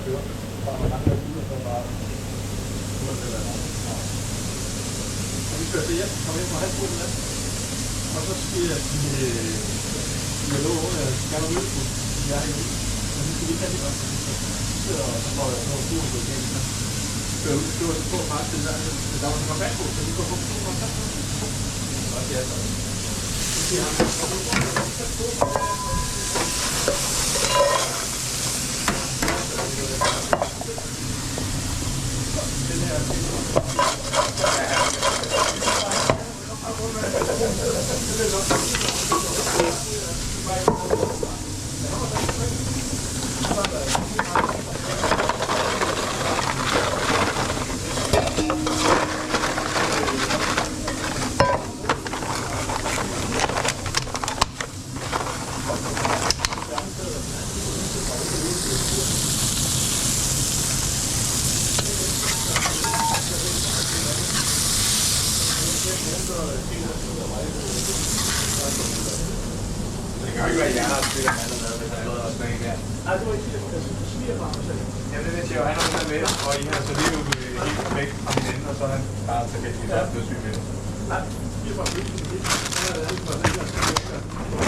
køre. Bare man har ud, og så bare ude til at være. Og vi kører til hjem, kommer hjem fra halvbrud med. Og så siger jeg, jeg lover, at jeg skal have noget ud. Jeg er ikke ud. Og så skal vi ikke have det godt. Og så får jeg noget turen på igen. Så det var så på meget til der. Der var så godt bagpå, så vi går på turen og så. Og det er så. Så siger han, og nu går den her ting. Det kan jo ikke være jer, der spiller med eller noget, hvis der allerede også er en der. Nej, det var ikke det, jeg smiger fra mig selv. Jamen det ved jeg jo, han har været med, og I har så lige nu helt perfekt fra hinanden, og så er han bare tilfældigvis blevet syg med det. Nej, smiger fra mig. Det er